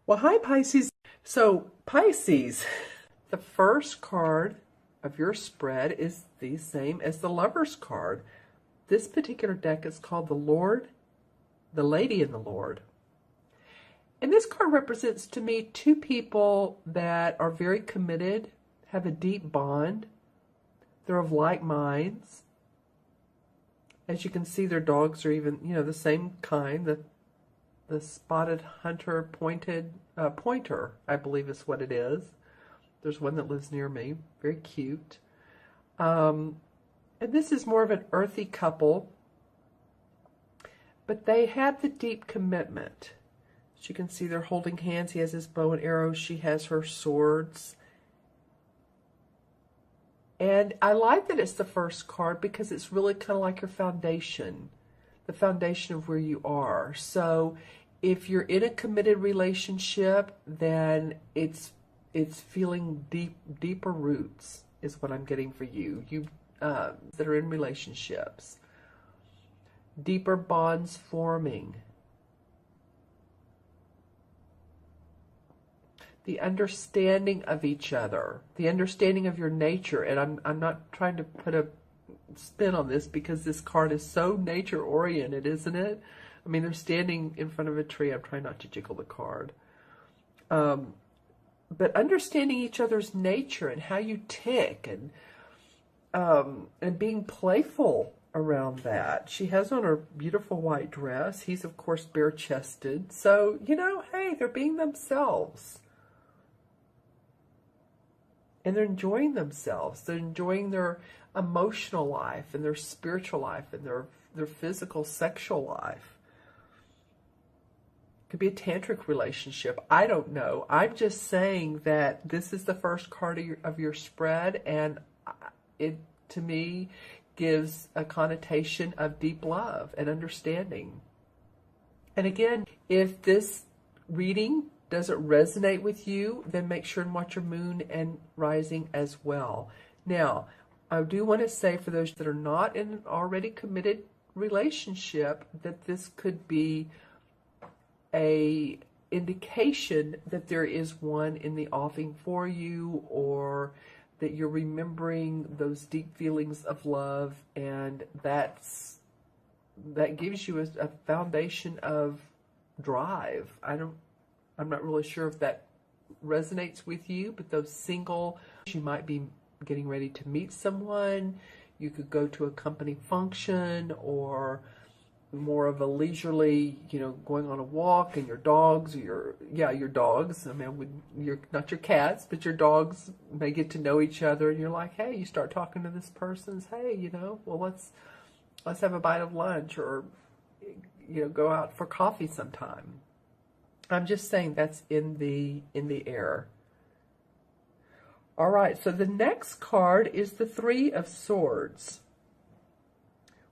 Well, hi, Pisces. So, Pisces, the first card of your spread is the same as the Lover's card. This particular deck is called the Lord, the Lady in the Lord. And this card represents to me two people that are very committed, have a deep bond. They're of like minds. As you can see, their dogs are even, the same kind. The spotted hunter pointer, I believe is what it is. There's one that lives near me. Very cute. And this is more of an earthy couple, but they have the deep commitment. As you can see, they're holding hands. He has his bow and arrow. She has her swords. And I like that it's the first card because it's really kind of like your foundation, the foundation of where you are. So if you're in a committed relationship, then it's feeling deeper roots is what I'm getting for you. You that are in relationships, deeper bonds forming, the understanding of each other, the understanding of your nature. And I'm not trying to put a spin on this because this card is so nature oriented, isn't it? I mean, they're standing in front of a tree. I'm trying not to jiggle the card. But understanding each other's nature and how you tick, and being playful around that. She has on her beautiful white dress. He's, of course, bare-chested. So, hey, they're being themselves. And they're enjoying themselves. They're enjoying their emotional life and their spiritual life and their physical, sexual life. It could be a tantric relationship. I don't know. I'm just saying that this is the first card of your spread, and it, to me, gives a connotation of deep love and understanding. And again, if this reading doesn't resonate with you, then make sure and watch your moon and rising as well. Now, I do want to say for those that are not in an already committed relationship that this could be a indication that there is one in the offing for you, or that you're remembering those deep feelings of love, and that gives you a foundation of drive. I'm not really sure if that resonates with you, but those single, you might be getting ready to meet someone. You could go to a company function, or more of a leisurely, going on a walk, and your dogs, your dogs. I mean, you're not your cats, but your dogs may get to know each other, and you're like, hey, you start talking to this person, hey, well, let's have a bite of lunch, or go out for coffee sometime. I'm just saying that's in the air. All right, so the next card is the Three of Swords,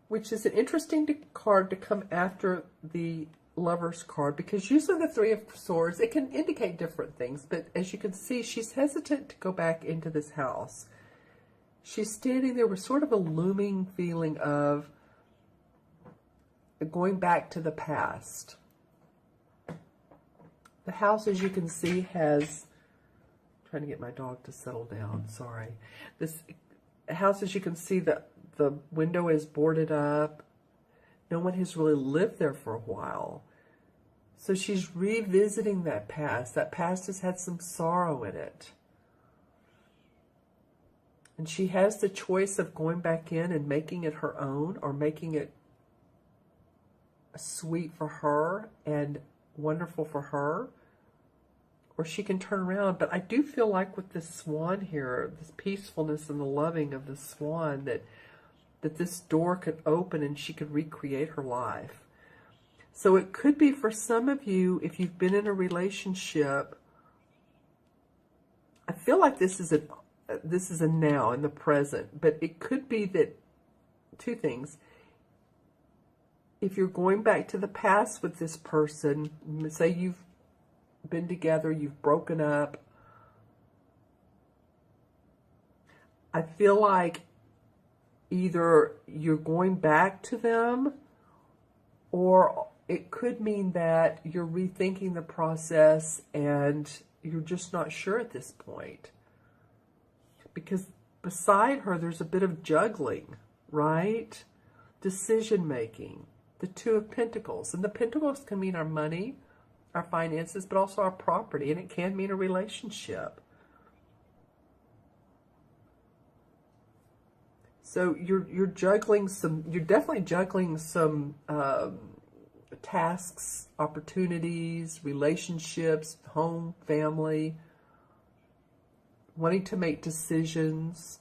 which is an interesting card to come after the Lover's card, because usually the Three of Swords, it can indicate different things, but as you can see, she's hesitant to go back into this house. She's standing there with sort of a looming feeling of going back to the past. The house, as you can see, has, I'm trying to get my dog to settle down, sorry. This house, as you can see, the window is boarded up. No one has really lived there for a while. So she's revisiting that past. That past has had some sorrow in it. And she has the choice of going back in and making it her own, or making it sweet for her and wonderful for her, or she can turn around. But I do feel like with this swan here, this peacefulness and the loving of the swan, that this door could open and she could recreate her life. So it could be for some of you, if you've been in a relationship, I feel like this is a now, in the present, but it could be that two things. If you're going back to the past with this person, say you've been together, you've broken up, I feel like either you're going back to them, or it could mean that you're rethinking the process and you're just not sure at this point. Because beside her, there's a bit of juggling, right? Decision making. The Two of Pentacles. And the Pentacles can mean our money, our finances, but also our property. And it can mean a relationship. So you're juggling some, you're definitely juggling some tasks, opportunities, relationships, home, family, wanting to make decisions.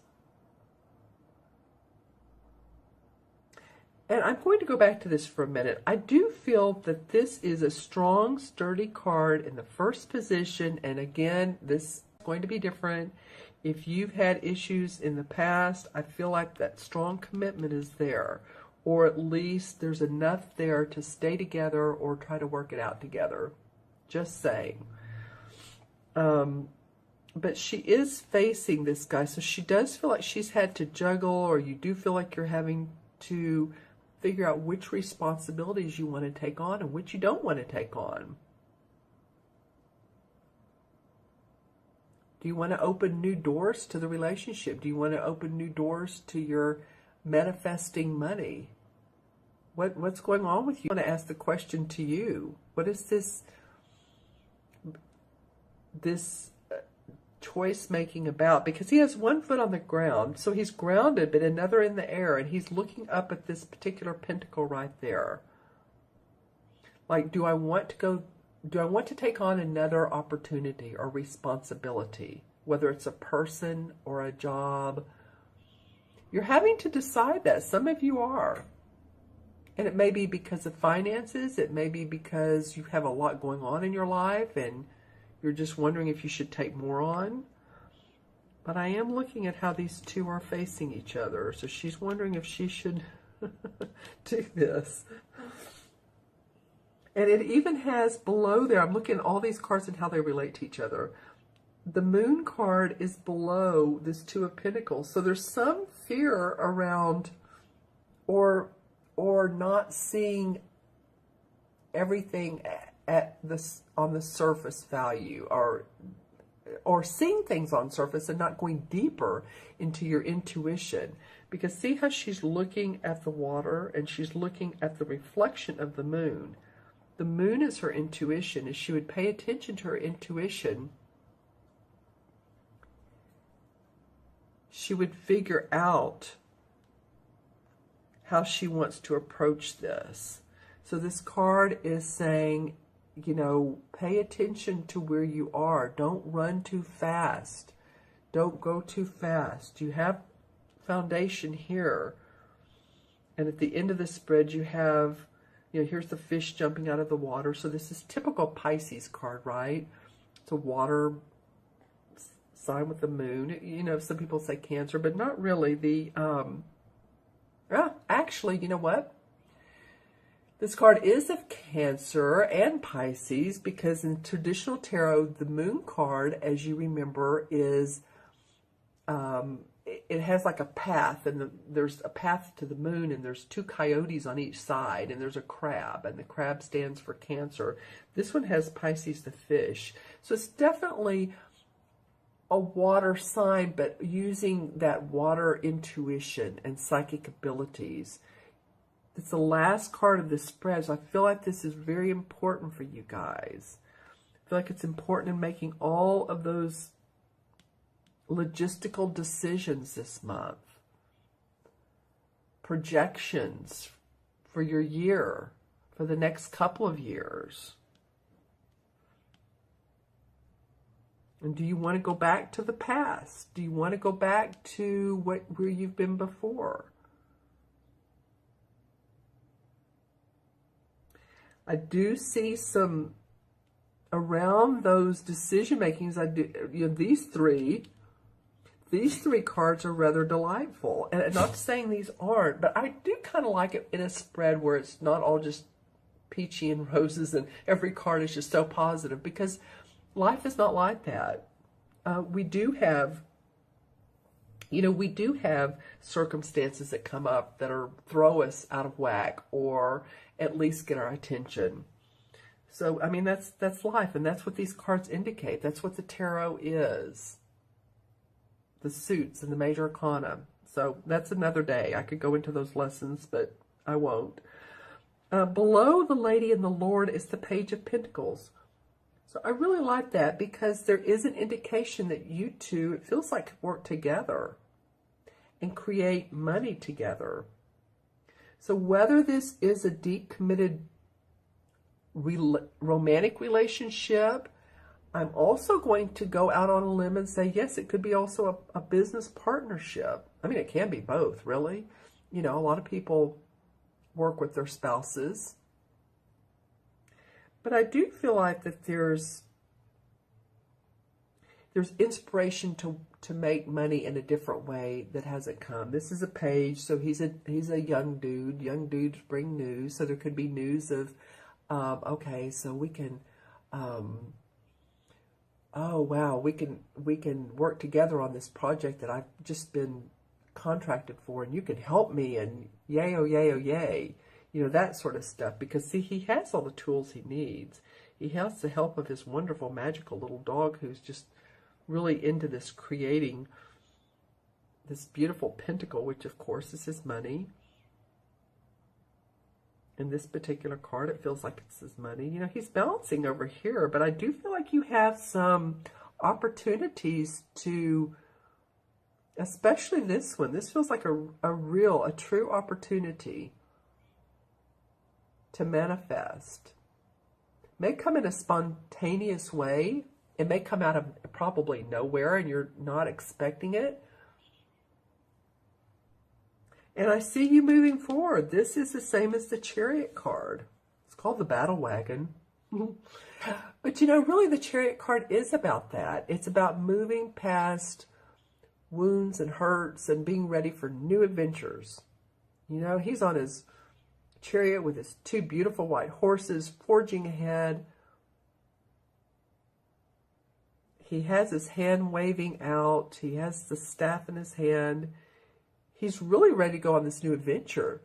And I'm going to go back to this for a minute. I do feel that this is a strong, sturdy card in the first position. And again, this is going to be different. If you've had issues in the past, I feel like that strong commitment is there. Or at least there's enough there to stay together or try to work it out together. Just saying. But she is facing this guy. So she does feel like she's had to juggle, or you do feel like you're having to figure out which responsibilities you want to take on and which you don't want to take on. Do you want to open new doors to the relationship? Do you want to open new doors to your manifesting money? What's going on with you? I want to ask the question to you. What is this choice making about? Because he has one foot on the ground, so he's grounded, but another in the air, and he's looking up at this particular pentacle right there. Like, do I want to take on another opportunity or responsibility, whether it's a person or a job? You're having to decide that. Some of you are. And it may be because of finances. It may be because you have a lot going on in your life and you're just wondering if you should take more on. But I am looking at how these two are facing each other. So she's wondering if she should do this. And it even has below there, I'm looking at all these cards and how they relate to each other. The Moon card is below this Two of Pentacles. So there's some fear around or not seeing everything on the surface value, or seeing things on surface and not going deeper into your intuition. Because see how she's looking at the water and she's looking at the reflection of the moon. The moon is her intuition. If she would pay attention to her intuition, she would figure out how she wants to approach this. So this card is saying, you know, pay attention to where you are. Don't run too fast. Don't go too fast. You have foundation here. And at the end of the spread, you have, you know, here's the fish jumping out of the water. So this is typical Pisces card, right? It's a water sign with the moon. You know, some people say Cancer, but not really. Actually, you know what? This card is of Cancer and Pisces, because in traditional tarot, the Moon card, as you remember, is it has like a path, and there's a path to the moon, and there's two coyotes on each side, and there's a crab, and the crab stands for Cancer. This one has Pisces, the fish. So it's definitely a water sign, but using that water intuition and psychic abilities. It's the last card of the spread, so I feel like this is very important for you guys. I feel like it's important in making all of those logistical decisions this month. Projections for your year, for the next couple of years. And do you want to go back to the past? Do you want to go back to where you've been before? I do see some around those decision makings. These three cards are rather delightful. And not saying these aren't, but I do kind of like it in a spread where it's not all just peachy and roses and every card is just so positive, because life is not like that. We do have circumstances that come up that throw us out of whack, at least get our attention. So, I mean, that's life, and that's what these cards indicate. That's what the tarot is. The suits and the major arcana. So that's another day. I could go into those lessons, but I won't. Below the Lady and the Lord is the Page of Pentacles. So I really like that because there is an indication that you two, it feels like, work together and create money together. So whether this is a deep, committed romantic relationship, I'm also going to go out on a limb and say, yes, it could be also a business partnership. I mean, it can be both, really. You know, a lot of people work with their spouses. But I do feel like that there's inspiration to make money in a different way that hasn't come. This is a page, so he's a young dude. Young dudes bring news, so there could be news of, okay, so we can, oh wow, we can work together on this project that I've just been contracted for, and you can help me, and yay, oh yay, oh yay. You know, that sort of stuff. Because, see, he has all the tools he needs. He has the help of his wonderful, magical little dog who's just really into this, creating this beautiful pentacle, which, of course, is his money. In this particular card, it feels like it's his money. You know, he's balancing over here, but I do feel like you have some opportunities to, especially this one. This feels like a true opportunity to manifest. It may come in a spontaneous way. It may come out of probably nowhere and you're not expecting it. And I see you moving forward. This is the same as the Chariot card. It's called the Battle Wagon. But you know, really the Chariot card is about that. It's about moving past wounds and hurts and being ready for new adventures. You know, he's on his chariot with his two beautiful white horses forging ahead. He has his hand waving out. He has the staff in his hand. He's really ready to go on this new adventure.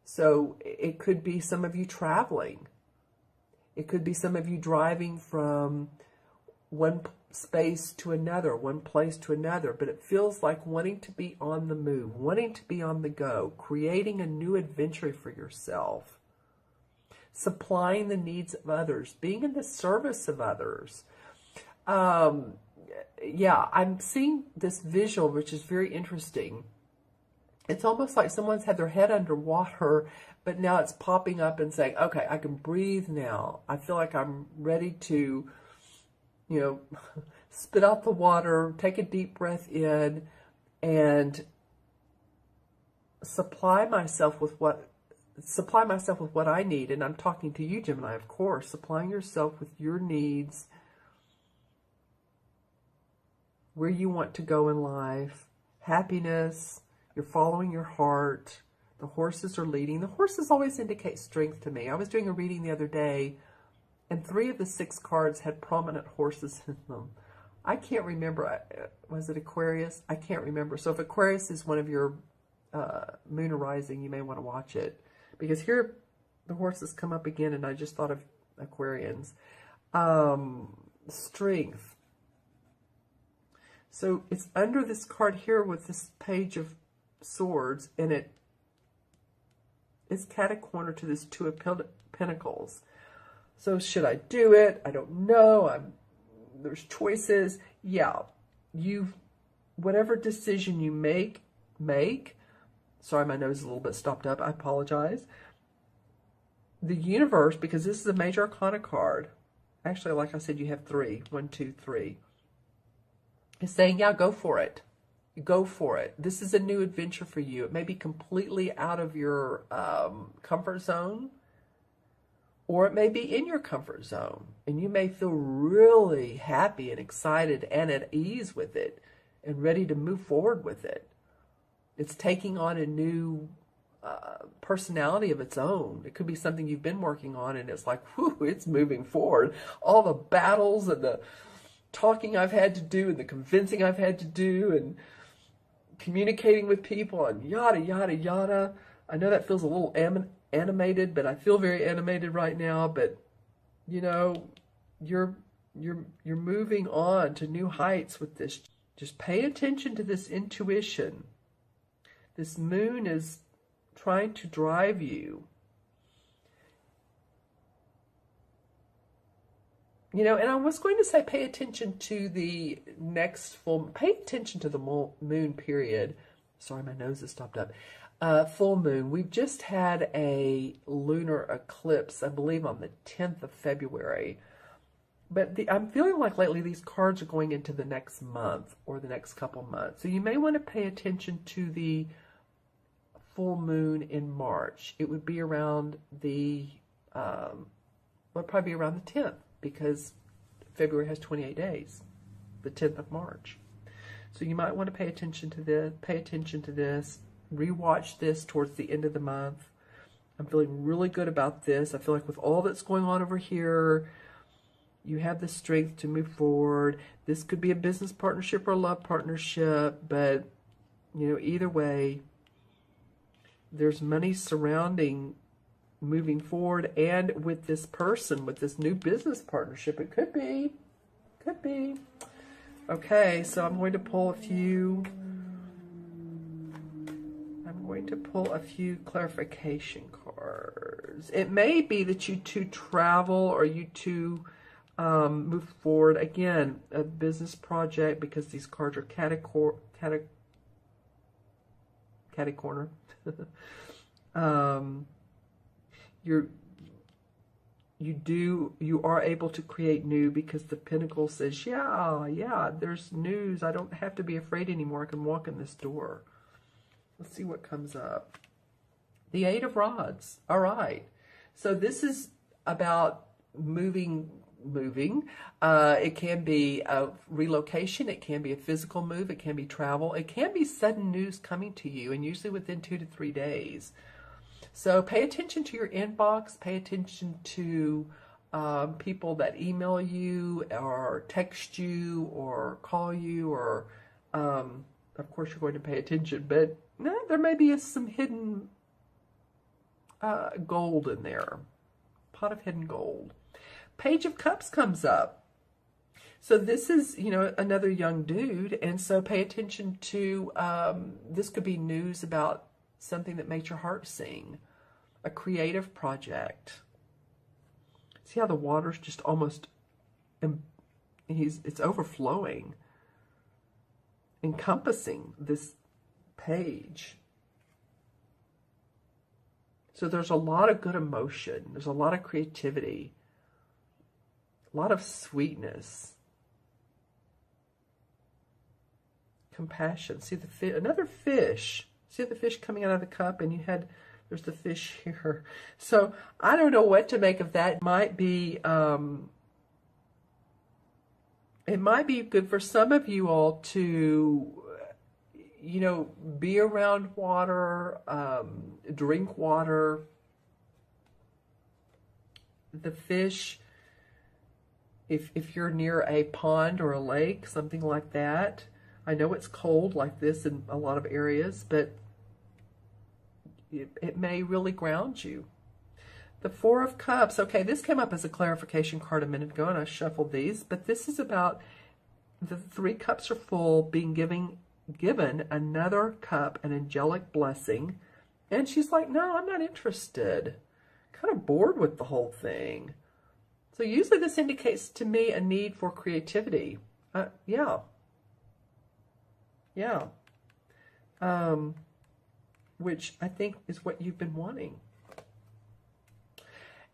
So it could be some of you traveling. It could be some of you driving from one space to another, one place to another, but it feels like wanting to be on the move, wanting to be on the go, creating a new adventure for yourself, supplying the needs of others, being in the service of others. Yeah, I'm seeing this visual, which is very interesting. It's almost like someone's had their head underwater, but now it's popping up and saying, okay, I can breathe now. I feel like I'm ready to, you know, spit out the water, take a deep breath in, and supply myself with what I need. And I'm talking to you, Gemini, of course, supplying yourself with your needs, where you want to go in life, happiness, you're following your heart, the horses are leading. The horses always indicate strength to me. I was doing a reading the other day, and 3 of the 6 cards had prominent horses in them. I can't remember. Was it Aquarius? I can't remember. So if Aquarius is one of your moon or rising, you may want to watch it. Because here the horses come up again, and I just thought of Aquarians. Strength. So it's under this card here with this Page of Swords, and it's cat-a-corner to this 2 of Pentacles. So should I do it? I don't know. There's choices. Yeah, whatever decision you make. Sorry, my nose is a little bit stopped up. I apologize. The universe, because this is a major arcana card. Actually, like I said, you have 3. 1, 2, 3. Is saying, yeah, go for it. Go for it. This is a new adventure for you. It may be completely out of your comfort zone, or it may be in your comfort zone, and you may feel really happy and excited and at ease with it and ready to move forward with it. It's taking on a new personality of its own. It could be something you've been working on, and it's like, whew, it's moving forward. All the battles and the talking I've had to do and the convincing I've had to do and communicating with people and yada, yada, yada. I know that feels a little animated, but I feel very animated right now. But you know, you're moving on to new heights with this. Just pay attention to this intuition. This moon is trying to drive you. You know, and I was going to say pay attention to the next pay attention to the moon period. Sorry, my nose is stopped up. Full moon. We've just had a lunar eclipse, I believe, on the 10th of February. But I'm feeling like lately these cards are going into the next month or the next couple months. So you may want to pay attention to the full moon in March. It would be around the, would probably be around the 10th, because February has 28 days, the 10th of March. So you might want to pay attention to this, rewatch this towards the end of the month. I'm feeling really good about this. I feel like with all that's going on over here, you have the strength to move forward. This could be a business partnership or a love partnership, but you know, either way, there's money surrounding moving forward. And with this person, with this new business partnership, it could be. Okay, so I'm going to pull a few clarification cards. It may be that you two travel, or you two move forward. Again, a business project, because these cards are catty corner. You are able to create new, because the Pentacle says, yeah, there's news. I don't have to be afraid anymore. I can walk in this door. Let's see what comes up. The Eight of Rods. All right. So this is about moving. It can be a relocation. It can be a physical move. It can be travel. It can be sudden news coming to you, and usually within 2 to 3 days. So pay attention to your inbox. Pay attention to people that email you or text you or call you, or of course you're going to pay attention, but there may be some hidden gold in there. Pot of hidden gold. Page of Cups comes up. So this is, you know, another young dude, and so pay attention to, this could be news about something that makes your heart sing, a creative project. See how the water's just almost, it's overflowing, encompassing this page. So there's a lot of good emotion. There's a lot of creativity, a lot of sweetness, compassion. See the another fish. See the fish coming out of the cup, and there's the fish here. So I don't know what to make of that. It might be good for some of you all to, you know, be around water, drink water. The fish, if you're near a pond or a lake, something like that. I know it's cold like this in a lot of areas, but it may really ground you. The Four of Cups. Okay, this came up as a clarification card a minute ago, and I shuffled these, but this is about the 3 cups are full, being given another cup, an angelic blessing, and she's like, no, I'm not interested. Kind of bored with the whole thing. So usually this indicates to me a need for creativity. Yeah. Which I think is what you've been wanting.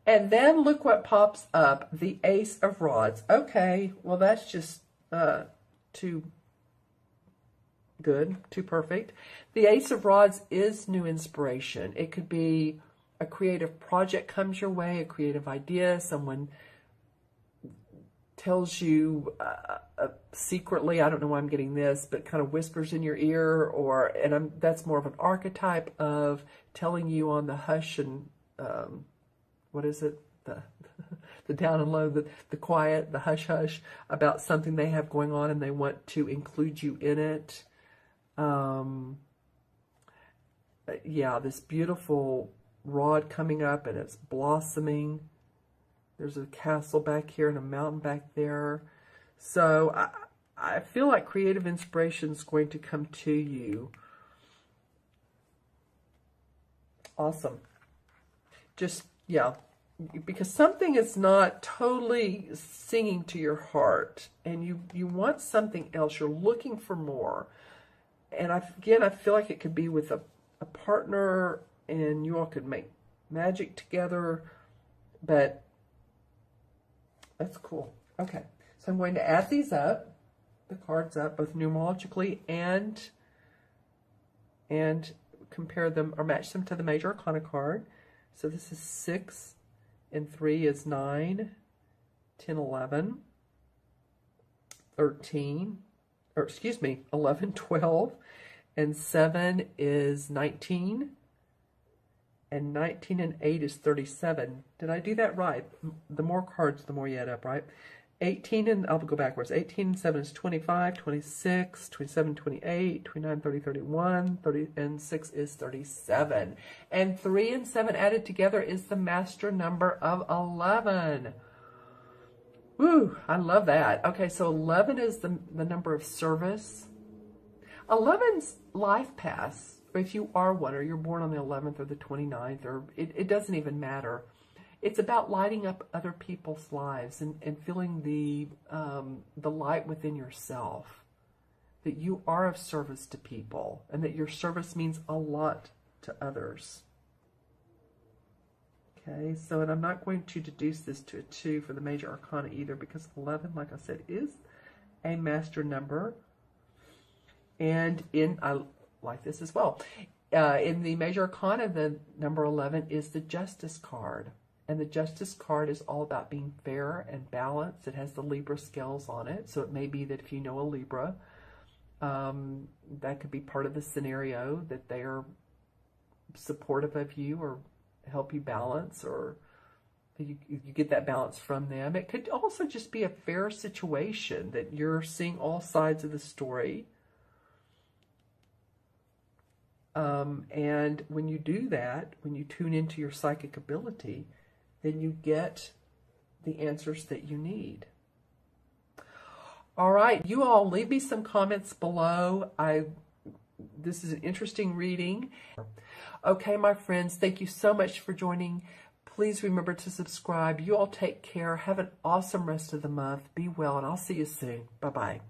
And then look what pops up, the Ace of Rods. Okay, well that's just too good, too perfect. The Ace of Rods is new inspiration. It could be a creative project comes your way, a creative idea, someone tells you secretly, I don't know why I'm getting this, but kind of whispers in your ear, that's more of an archetype of telling you on the hush and, what is it? The down and low, the quiet, the hush hush about something they have going on, and they want to include you in it. Yeah, this beautiful rod coming up and it's blossoming. There's a castle back here and a mountain back there. So I feel like creative inspiration is going to come to you. Awesome. Just, yeah, because something is not totally singing to your heart and you want something else. You're looking for more. And again, I feel like it could be with a partner and you all could make magic together, but that's cool. Okay, so I'm going to add these up, the cards up, both numerologically and compare them or match them to the major arcana card. So this is 6 and 3 is 9, 10, 11, 13, or excuse me, 11, 12, and 7 is 19, and 19 and 8 is 37. Did I do that right? The more cards, the more you add up, right? 18 and, I'll go backwards, 18 and 7 is 25, 26, 27, 28, 29, 30, 31, 30, and 6 is 37. And 3 and 7 added together is the master number of 11. Woo, I love that. Okay, so 11 is the number of service. 11's life path, or if you are one, or you're born on the 11th or the 29th, or it doesn't even matter. It's about lighting up other people's lives and feeling the light within yourself, that you are of service to people and that your service means a lot to others. Okay, so, and I'm not going to deduce this to a 2 for the major arcana either, because 11, like I said, is a master number. And I like this as well. In the major arcana, the number 11 is the Justice card. And the Justice card is all about being fair and balanced. It has the Libra scales on it. So it may be that if you know a Libra, that could be part of the scenario, that they are supportive of you or help you balance, or you get that balance from them. It could also just be a fair situation, that you're seeing all sides of the story. And when you do that, when you tune into your psychic ability, then you get the answers that you need. All right, you all leave me some comments below. This is an interesting reading. Okay, my friends, thank you so much for joining. Please remember to subscribe. You all take care. Have an awesome rest of the month. Be well, and I'll see you soon. Bye-bye.